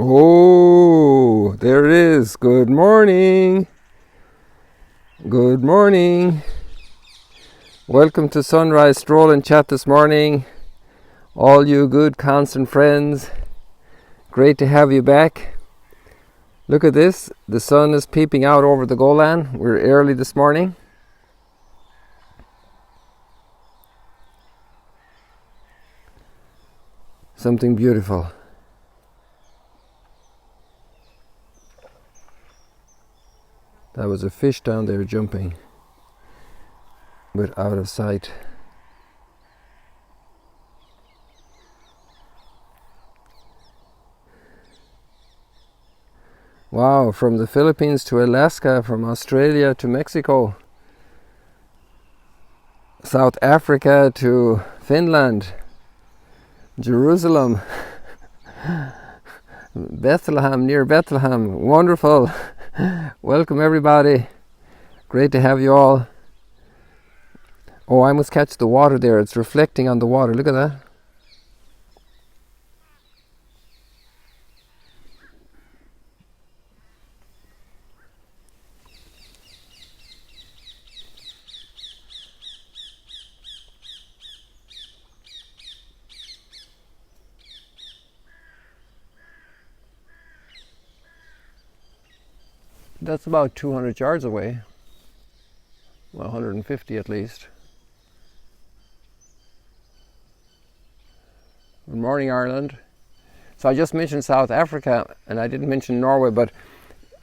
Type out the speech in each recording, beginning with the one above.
Oh, there it is. Good morning. Good morning. Welcome to Sunrise Stroll and Chat this morning. All you good constant friends. Great to have you back. Look at this. The sun is peeping out over the Golan. We're early this morning. Something beautiful. That was a fish down there jumping, but out of sight. Wow, from the Philippines to Alaska, from Australia to Mexico, South Africa to Finland, Jerusalem, Bethlehem, near Bethlehem. Wonderful. Welcome everybody. Great to have you all. Oh, I must catch the water there. It's reflecting on the water. Look at that. That's about 200 yards away. Well, 150 at least. Good morning, Ireland. So I just mentioned South Africa, and I didn't mention Norway, but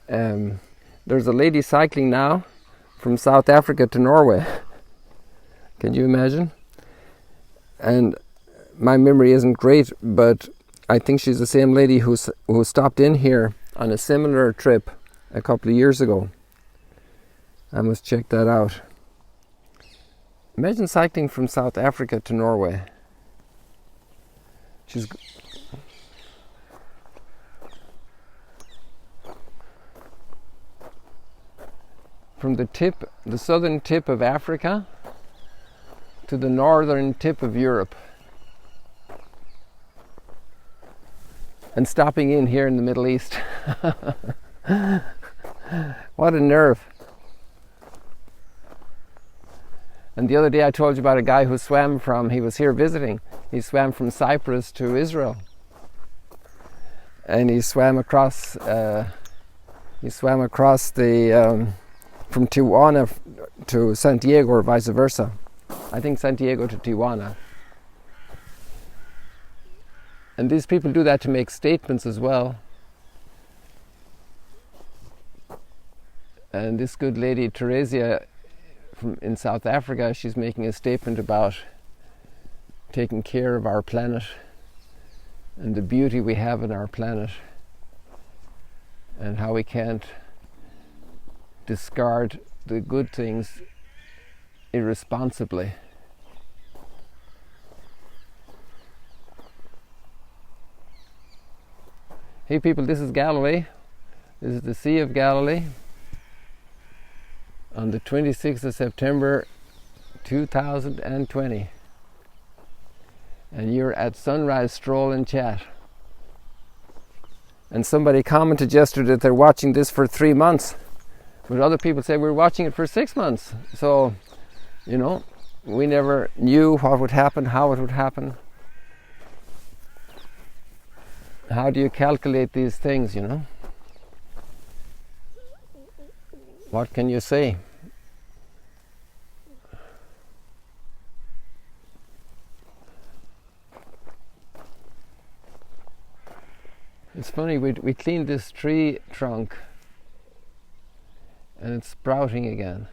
there's a lady cycling now from South Africa to Norway. Can you imagine? And my memory isn't great, but I think she's the same lady who stopped in here on a similar trip a couple of years ago. I must check that out. Imagine cycling from South Africa to Norway. She's from the southern tip of Africa to the northern tip of Europe, and stopping in here in the Middle East. What a nerve. And the other day I told you about a guy who swam he was here visiting. He swam from Cyprus to Israel. And he swam across the from Tijuana to Santiago, or vice versa. I think Santiago to Tijuana. And these people do that to make statements as well. And this good lady, Theresia, in South Africa, she's making a statement about taking care of our planet and the beauty we have in our planet, and how we can't discard the good things irresponsibly. Hey people, this is Galilee. This is the Sea of Galilee on the 26th of September 2020. And you're at Sunrise Stroll and Chat. And somebody commented yesterday that they're watching this for 3 months. But other people say we're watching it for 6 months. So, we never knew what would happen, how it would happen. How do you calculate these things, What can you say? It's funny, we cleaned this tree trunk and it's sprouting again.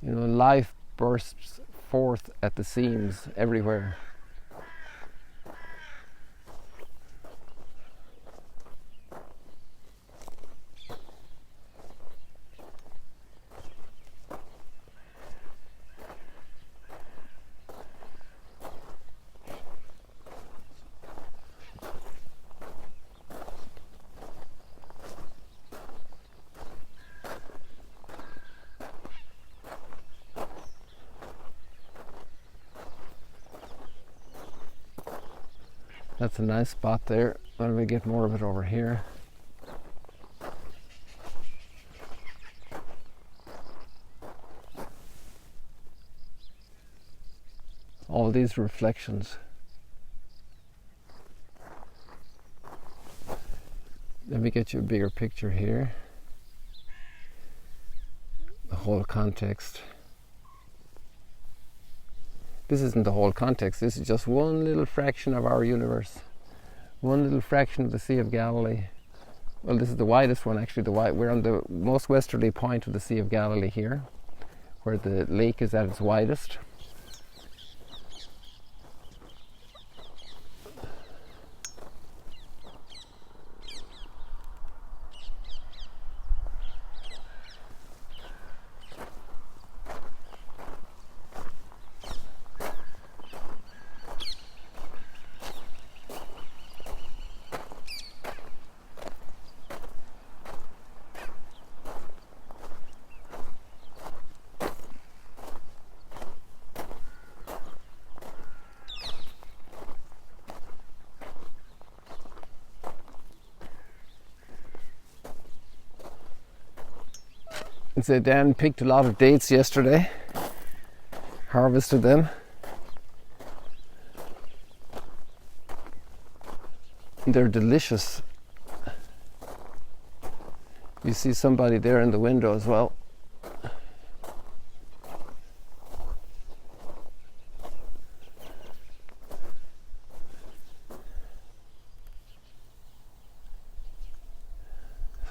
Life bursts forth at the seams everywhere. That's a nice spot there. Well, we get more of it over here. All these reflections. Let me get you a bigger picture here. The whole context. This isn't the whole context, this is just one little fraction of our universe. One little fraction of the Sea of Galilee. Well, this is the widest one actually. We're on the most westerly point of the Sea of Galilee here, where the lake is at its widest. And so Dan picked a lot of dates yesterday, harvested them. They're delicious. You see somebody there in the window as well.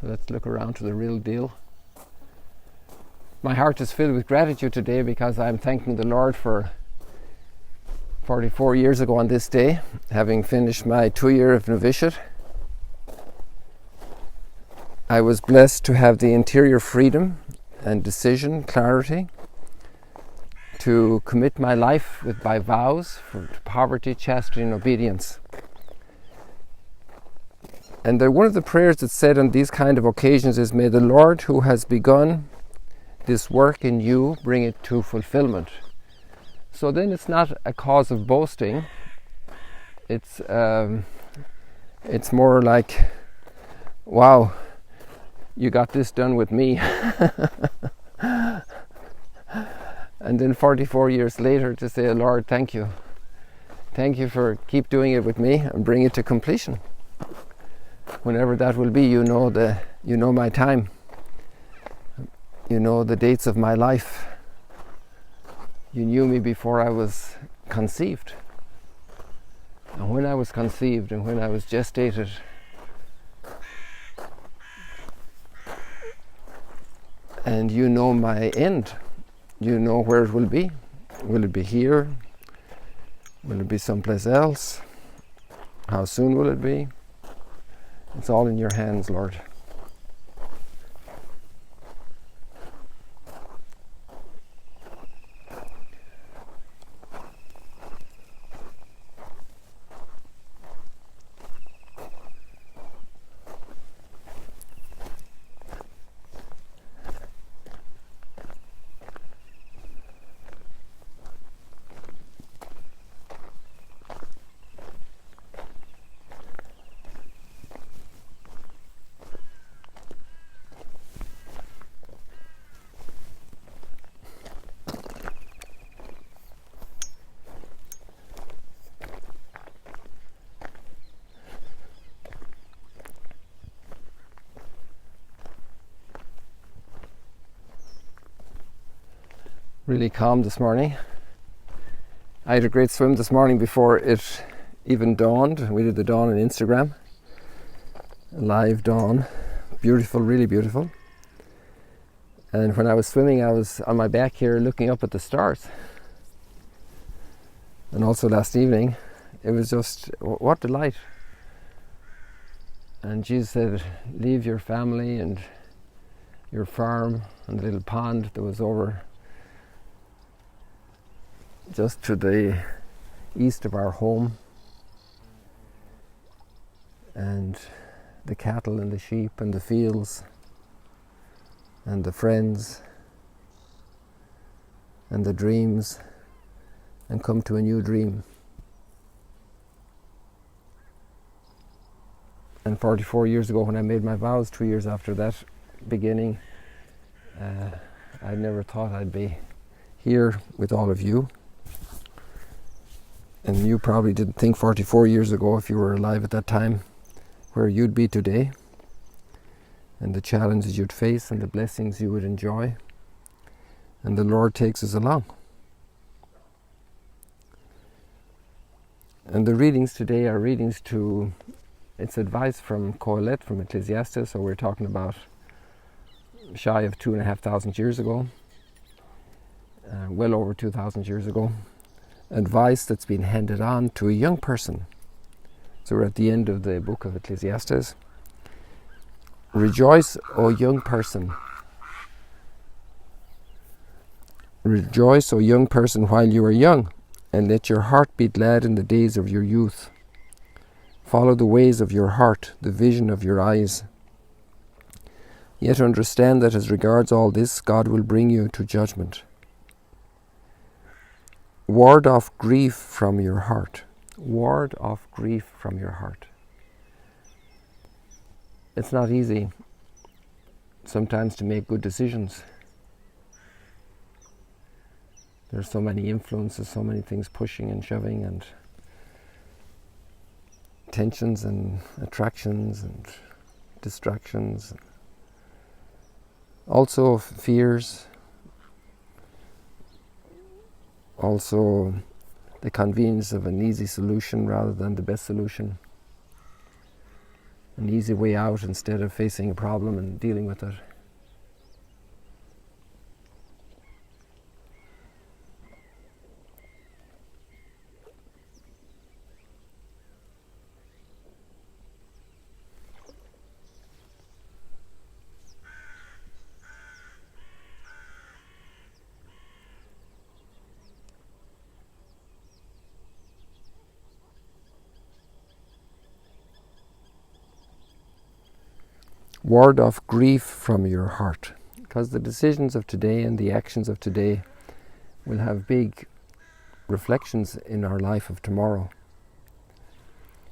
So let's look around to the real deal. My heart is filled with gratitude today because I'm thanking the Lord for 44 years ago on this day, having finished my 2-year of novitiate. I was blessed to have the interior freedom and decision, clarity, to commit my life by vows to poverty, chastity and obedience. And one of the prayers that's said on these kind of occasions is, may the Lord who has begun this work in you bring it to fulfillment. So then it's not a cause of boasting. It's more like, wow, you got this done with me. And then 44 years later to say, Lord, thank you. Thank you for keep doing it with me and bring it to completion. Whenever that will be, you know my time. You know the dates of my life. You knew me before I was conceived. And when I was conceived and when I was gestated, and you know my end. You know where it will be. Will it be here? Will it be someplace else? How soon will it be? It's all in your hands, Lord. Really calm this morning. I had a great swim this morning before it even dawned. We did the dawn on Instagram. A live dawn. Beautiful, really beautiful. And when I was swimming, I was on my back here looking up at the stars. And also last evening, it was just, what delight. And Jesus said, leave your family and your farm and the little pond that was over just to the east of our home, and the cattle and the sheep and the fields and the friends and the dreams, and come to a new dream. And 44 years ago, when I made my vows, 2 years after that beginning, I never thought I'd be here with all of you. And you probably didn't think 44 years ago, if you were alive at that time, where you'd be today, and the challenges you'd face and the blessings you would enjoy. And the Lord takes us along. And the readings today are readings to, it's advice from Kohelet, from Ecclesiastes, so we're talking about shy of 2,500 years ago, well over 2,000 years ago. Advice that's been handed on to a young person. So we're at the end of the book of Ecclesiastes. Rejoice, O young person. Rejoice, O young person, while you are young, and let your heart be glad in the days of your youth. Follow the ways of your heart, the vision of your eyes. Yet understand that as regards all this, God will bring you to judgment. Ward off grief from your heart. Ward off grief from your heart. It's not easy sometimes to make good decisions. There's so many influences, so many things pushing and shoving, and tensions and attractions and distractions. Also fears. Also the convenience of an easy solution rather than the best solution. An easy way out instead of facing a problem and dealing with it. Ward off grief from your heart, because the decisions of today and the actions of today will have big reflections in our life of tomorrow.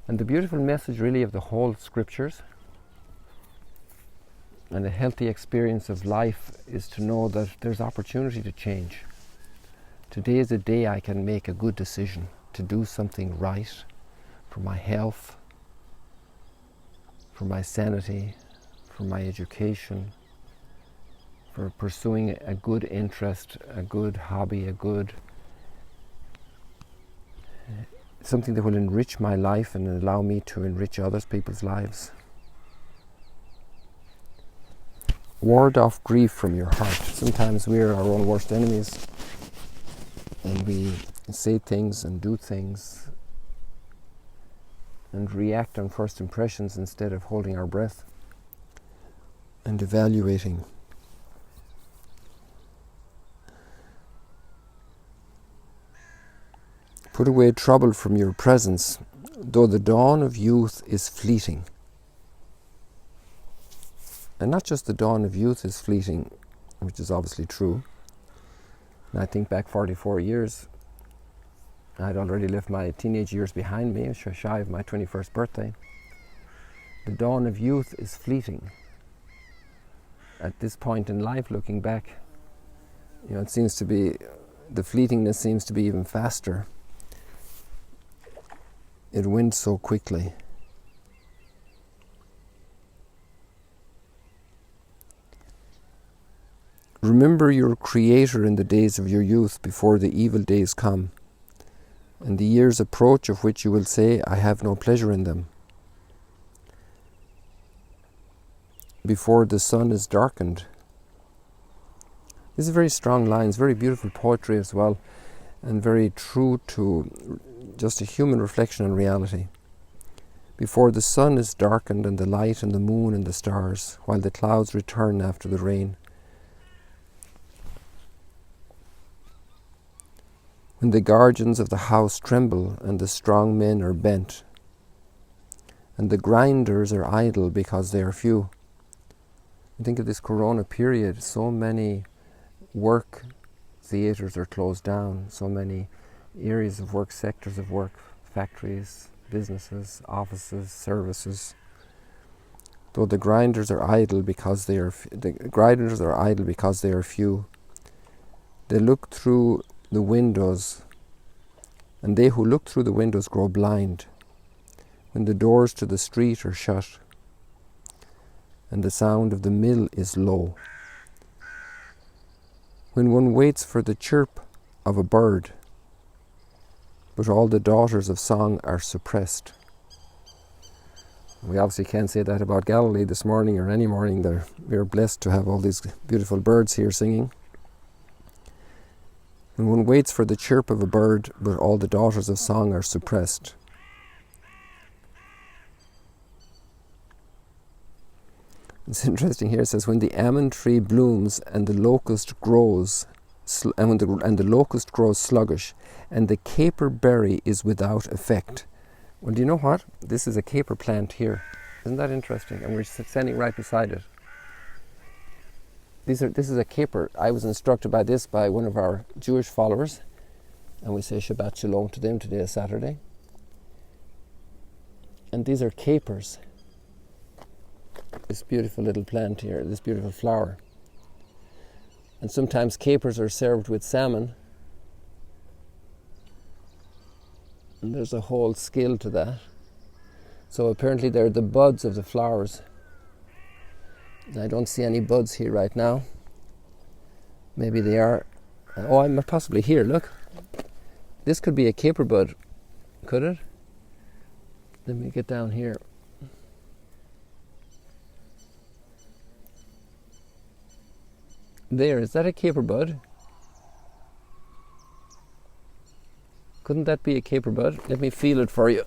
And the beautiful message really of the whole scriptures and a healthy experience of life is to know that there's opportunity to change. Today is a day I can make a good decision to do something right for my health, for my sanity, for my education, for pursuing a good interest, a good hobby, something that will enrich my life and allow me to enrich other people's lives. Ward off grief from your heart. Sometimes we are our own worst enemies, and we say things and do things and react on first impressions instead of holding our breath and evaluating. Put away trouble from your presence, though the dawn of youth is fleeting. And not just the dawn of youth is fleeting, which is obviously true. And I think back 44 years, I'd already left my teenage years behind me, shy of my 21st birthday. The dawn of youth is fleeting. At this point in life, looking back, it seems to be, the fleetingness seems to be even faster. It went so quickly. Remember your Creator in the days of your youth, before the evil days come, and the years approach of which you will say, I have no pleasure in them. Before the sun is darkened. These are very strong lines, very beautiful poetry as well, and very true to just a human reflection on reality. Before the sun is darkened, and the light and the moon and the stars, while the clouds return after the rain. When the guardians of the house tremble, and the strong men are bent, and the grinders are idle because they are few. Think of this corona period, so many work theatres are closed down, so many areas of work, sectors of work, factories, businesses, offices, services, though the grinders are idle because they are few. They look through the windows, and they who look through the windows grow blind, when the doors to the street are shut, and the sound of the mill is low. When one waits for the chirp of a bird, but all the daughters of song are suppressed. We obviously can't say that about Galilee this morning or any morning. We are blessed to have all these beautiful birds here singing. When one waits for the chirp of a bird, but all the daughters of song are suppressed. It's interesting here. It says, when the almond tree blooms and the locust grows, and the locust grows sluggish, and the caper berry is without effect. Well, do you know what? This is a caper plant here. Isn't that interesting? And we're standing right beside it. This is a caper. I was instructed by this by one of our Jewish followers, and we say Shabbat Shalom to them. Today is Saturday. And these are capers. This beautiful little plant here, this beautiful flower. And sometimes capers are served with salmon. And there's a whole skill to that. So apparently they're the buds of the flowers. And I don't see any buds here right now. Maybe they are. Oh, I'm possibly here, look. This could be a caper bud, could it? Let me get down here. There, is that a caper bud? Couldn't that be a caper bud? Let me feel it for you.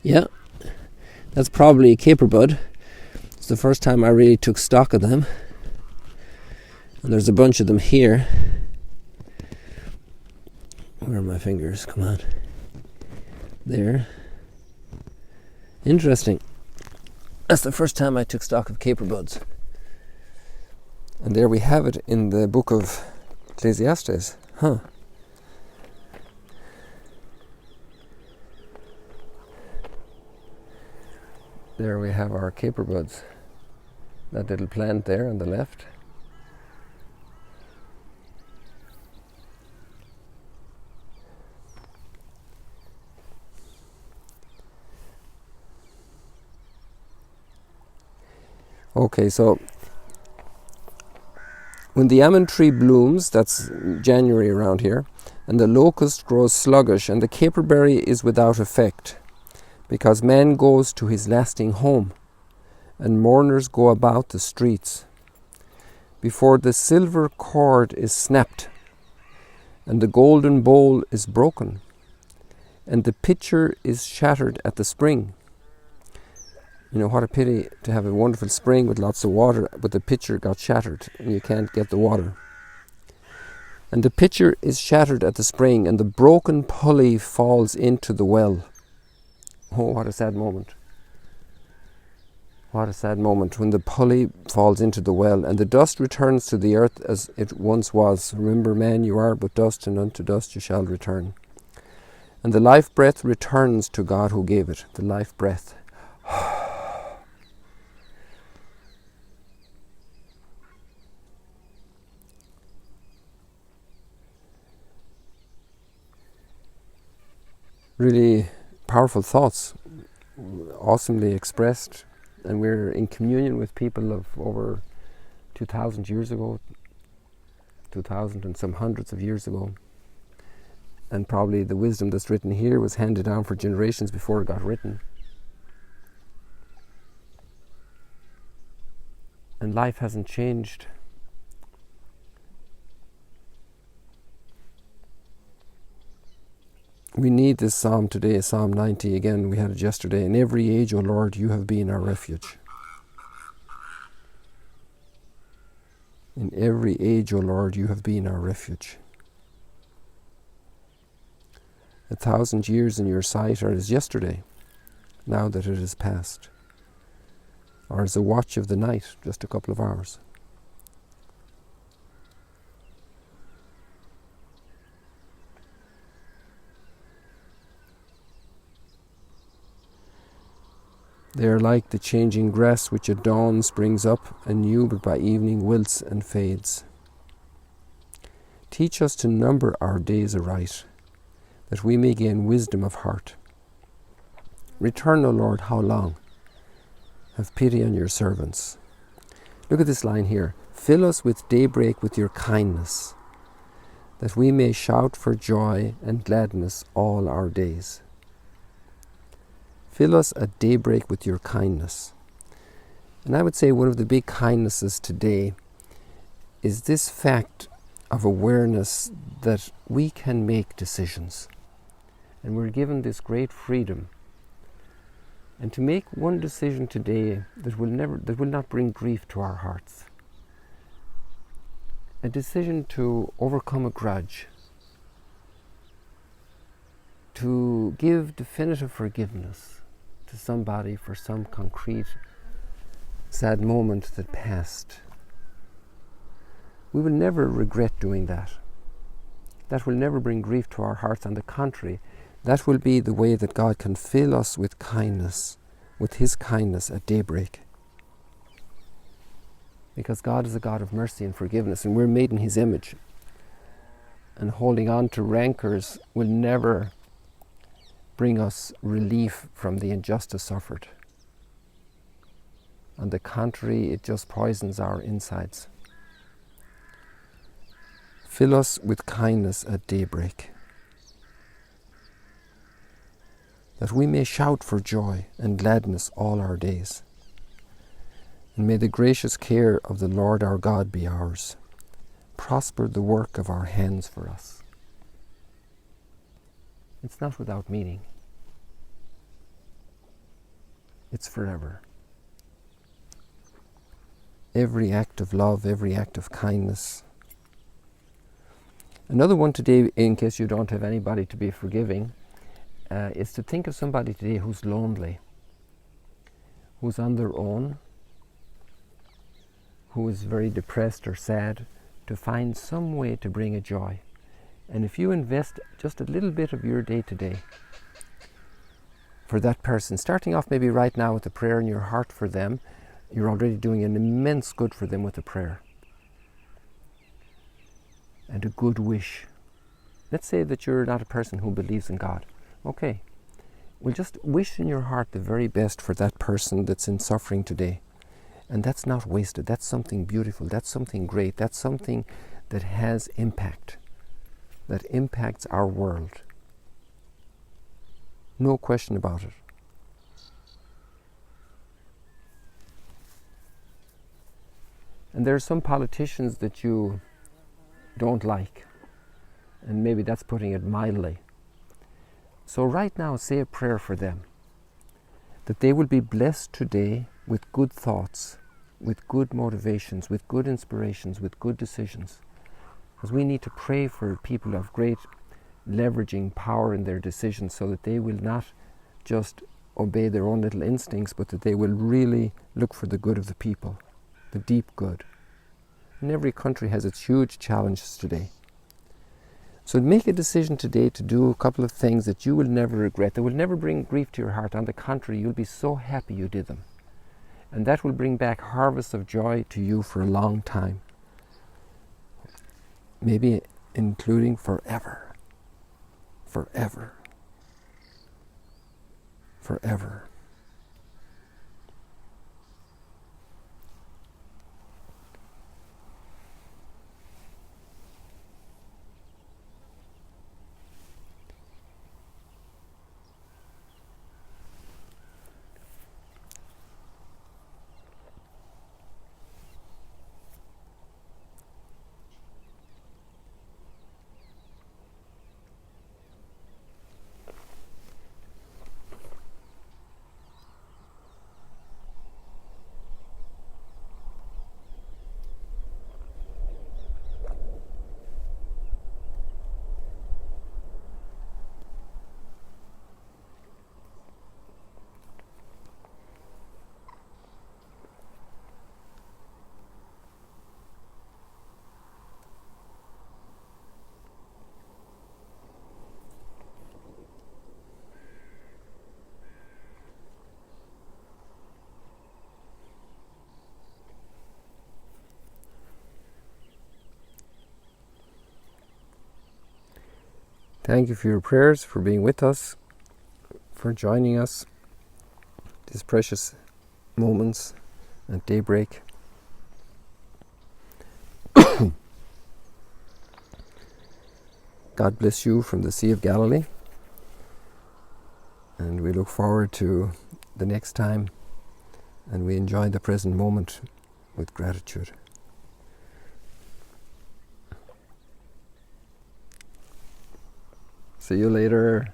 Yeah, that's probably a caper bud. It's the first time I really took stock of them. And there's a bunch of them here. Where are my fingers? Come on. There. Interesting. That's the first time I took stock of caper buds. And there we have it in the book of Ecclesiastes. Huh. There we have our caper buds. That little plant there on the left. Okay, so when the almond tree blooms, that's January around here, and the locust grows sluggish, and the caperberry is without effect, because man goes to his lasting home, and mourners go about the streets, before the silver cord is snapped, and the golden bowl is broken, and the pitcher is shattered at the spring. You know, what a pity to have a wonderful spring with lots of water, but the pitcher got shattered and you can't get the water. And the pitcher is shattered at the spring, and the broken pulley falls into the well. Oh, what a sad moment. What a sad moment when the pulley falls into the well, and the dust returns to the earth as it once was. Remember, man, you are but dust, and unto dust you shall return. And the life breath returns to God who gave it. The life breath. Really powerful thoughts, awesomely expressed, and we're in communion with people of over 2,000 years ago, 2,000 and some hundreds of years ago, and probably the wisdom that's written here was handed down for generations before it got written. And life hasn't changed. We need this psalm today, Psalm 90. Again, we had it yesterday. In every age, O Lord, you have been our refuge. In every age, O Lord, you have been our refuge. 1,000 years in your sight are as yesterday, now that it is past, or as a watch of the night, just a couple of hours. They are like the changing grass which at dawn springs up anew, but by evening wilts and fades. Teach us to number our days aright, that we may gain wisdom of heart. Return, O Lord, how long? Have pity on your servants. Look at this line here. Fill us with daybreak with your kindness, that we may shout for joy and gladness all our days. Fill us at daybreak with your kindness. And I would say one of the big kindnesses today is this fact of awareness that we can make decisions. And we're given this great freedom. And to make one decision today that will not bring grief to our hearts. A decision to overcome a grudge. To give definitive forgiveness to somebody for some concrete sad moment that passed. We will never regret doing that. That will never bring grief to our hearts. On the contrary, that will be the way that God can fill us with kindness, with His kindness at daybreak. Because God is a God of mercy and forgiveness, and we're made in His image. And holding on to rancors will never bring us relief from the injustice suffered. On the contrary, it just poisons our insides. Fill us with kindness at daybreak, that we may shout for joy and gladness all our days. And may the gracious care of the Lord our God be ours. Prosper the work of our hands for us. It's not without meaning. It's forever. Every act of love, every act of kindness. Another one today, in case you don't have anybody to be forgiving, is to think of somebody today who's lonely, who's on their own, who is very depressed or sad, to find some way to bring a joy. And if you invest just a little bit of your day today for that person, starting off maybe right now with a prayer in your heart for them, you're already doing an immense good for them with a prayer. And a good wish. Let's say that you're not a person who believes in God. Okay, well, just wish in your heart the very best for that person that's in suffering today. And that's not wasted. That's something beautiful. That's something great. That's something that has impact. That impacts our world. No question about it. And there are some politicians that you don't like. And maybe that's putting it mildly. So right now, say a prayer for them. That they will be blessed today with good thoughts, with good motivations, with good inspirations, with good decisions. Because we need to pray for people of great leveraging power in their decisions, so that they will not just obey their own little instincts, but that they will really look for the good of the people, the deep good. And every country has its huge challenges today. So make a decision today to do a couple of things that you will never regret, that will never bring grief to your heart. On the contrary, you'll be so happy you did them. And that will bring back harvests of joy to you for a long time. Maybe including forever. Forever. Forever. Thank you for your prayers, for being with us, for joining us these precious moments at daybreak. God bless you from the Sea of Galilee, and we look forward to the next time, and we enjoy the present moment with gratitude. See you later.